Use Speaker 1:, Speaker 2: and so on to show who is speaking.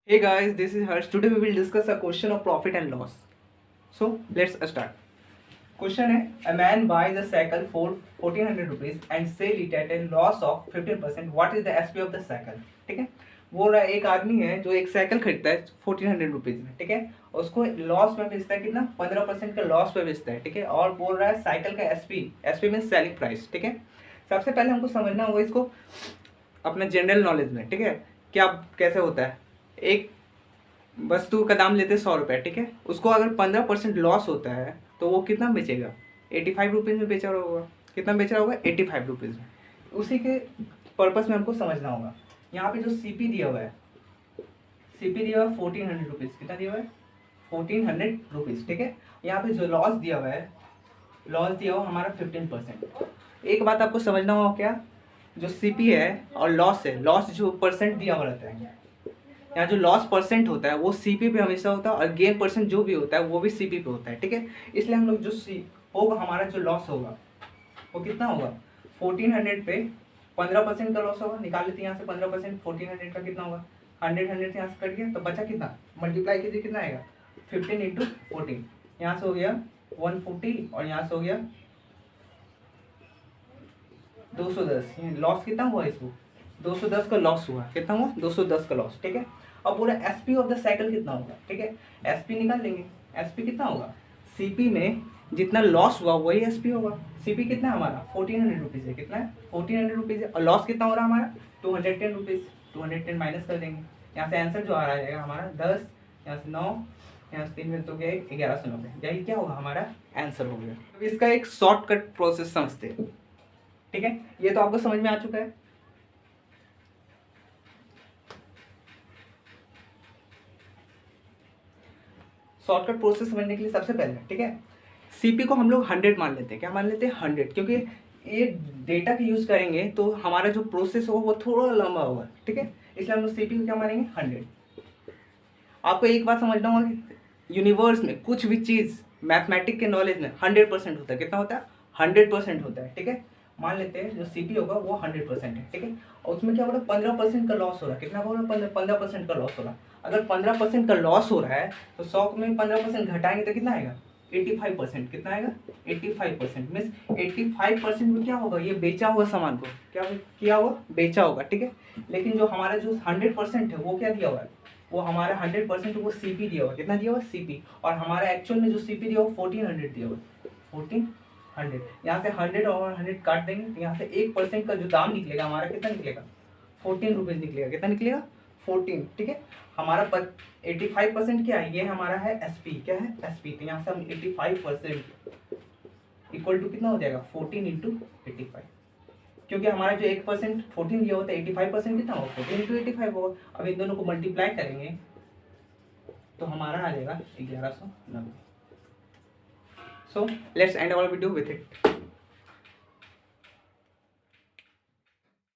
Speaker 1: Hey guys, this is Harsh. Today we will discuss a question of profit and loss. So let's start. Question है, a man buys a cycle for 1400 rupees and sell it at a loss of 15%. What is the SP of the cycle? ठीक है, बोल रहा है एक आदमी है जो एक साइकिल खरीदता है 1400 रुपीज में, ठीक है, और उसको लॉस में बेचता है, कितना 15% का लॉस में बेचता है, ठीक है, और बोल रहा है साइकिल का एसपी में सेलिंग प्राइस, ठीक है। सबसे पहले हमको समझना होगा इसको अपने जनरल नॉलेज में, ठीक है, क्या कैसे होता है। एक वस्तु का दाम लेते हैं 100 रुपये, ठीक है, उसको अगर 15% लॉस होता है तो वो कितना बेचेगा, 85 रुपीज़ में बेचा रहा होगा। कितना बेच रहा होगा, 85 रुपीज़ में। उसी के पर्पस में हमको समझना होगा। यहाँ पे जो सीपी दिया हुआ है, सीपी दिया हुआ है 1400 रुपीज़, कितना दिया हुआ है 1400 रुपीज़, ठीक है। यहाँ पे जो लॉस दिया हुआ है, लॉस दिया हुआ हमारा 15%। एक बात आपको समझना होगा, क्या जो सीपी है और लॉस है, लॉस जो परसेंट दिया हुआ रहता है, यहाँ जो लॉस परसेंट होता है वो सीपी पे हमेशा होता है, और गेन परसेंट जो भी होता है वो भी सीपी पे होता है, ठीक है। इसलिए हम लोग जो सी होगा हमारा जो लॉस होगा वो कितना होगा, 1400 पे 15% का लॉस होगा। निकाल लेते हैं यहाँ से 15%, 1400 का कितना होगा, 100 से यहाँ से कट गया तो बचा कितना, मल्टीप्लाई कीजिए कितना आएगा, 15 इंटू 14, यहाँ से हो गया 140 और यहाँ से हो गया 210। लॉस कितना हुआ इसको, 210 का लॉस हुआ। कितना हुआ, 210 का लॉस, ठीक है। अब पूरा एसपी ऑफ द साइकिल कितना होगा, ठीक है, एसपी निकाल लेंगे। एसपी कितना होगा, सीपी में जितना लॉस हुआ वही एसपी होगा। सीपी कितना है हमारा 1400 रुपीज़ है, कितना है 1400 रुपीज़ है, और लॉस कितना हो रहा है हमारा 210 रुपीज़। 210 माइनस कर देंगे, यहाँ से आंसर जो आ रहा है हमारा 10, यहाँ से 9, यहाँ से 3 में तो क्या 1190। यही क्या होगा, हमारा आंसर हो गया। अब इसका एक शॉर्टकट प्रोसेस समझते हैं, ठीक है। ये तो आपको समझ में आ चुका है। शॉर्टकट प्रोसेस समझने के लिए सबसे पहले, ठीक है, सीपी को हम लोग 100 मान लेते हैं। क्या मान लेते हैं, 100, क्योंकि ये डेटा की यूज़ करेंगे तो हमारा जो प्रोसेस होगा वो थोड़ा लंबा होगा, ठीक है, इसलिए हम लोग सीपी को क्या मानेंगे 100। आपको एक बात समझना होगा कि यूनिवर्स में कुछ भी चीज़ मैथमेटिक के नॉलेज में 100% होता है। कितना होता है, 100% होता है, ठीक है। मान लेते हैं जो सीपी होगा वो 100% है, ठीक है, और उसमें क्या हो रहा है 15% का लॉस हो रहा है। कितना हो रहा है, 15% का लॉस हो रहा है। अगर 15% का लॉस हो रहा है तो 100 में 15% घटाएंगे तो कितना आएगा, 85%। कितना आएगा, 85%। मीन्स 85% में क्या होगा, ये बेचा हुआ सामान को क्या किया होगा, बेचा होगा, ठीक है। लेकिन जो हमारा जो 100% है वो क्या दिया हुआ है, वो हमारा 100% वो सीपी दिया हुआ। कितना दिया हुआ, सीपी, और हमारा एक्चुअल में जो सीपी दिया हुआ 1400 दिया हुआ, 1400। यहाँ से 100 और 100 काट देंगे तो यहाँ से 1% का जो दाम निकलेगा हमारा कितना निकलेगा, 14 रुपीज़ निकलेगा। कितना निकलेगा, 14, ठीक है। हमारा 85% क्या है, ये हमारा है एसपी। क्या है, एसपी। तो यहाँ से हम 85% इक्वल टू कितना हो जाएगा, 14 इंटू 85, क्योंकि हमारा जो 1% 14 दिया होता है, 85% कितना होगा, 14 इंटू 85 होगा। अब इन दोनों को मल्टीप्लाई करेंगे तो हमारा आ जाएगा 1190। So let's end our video with it.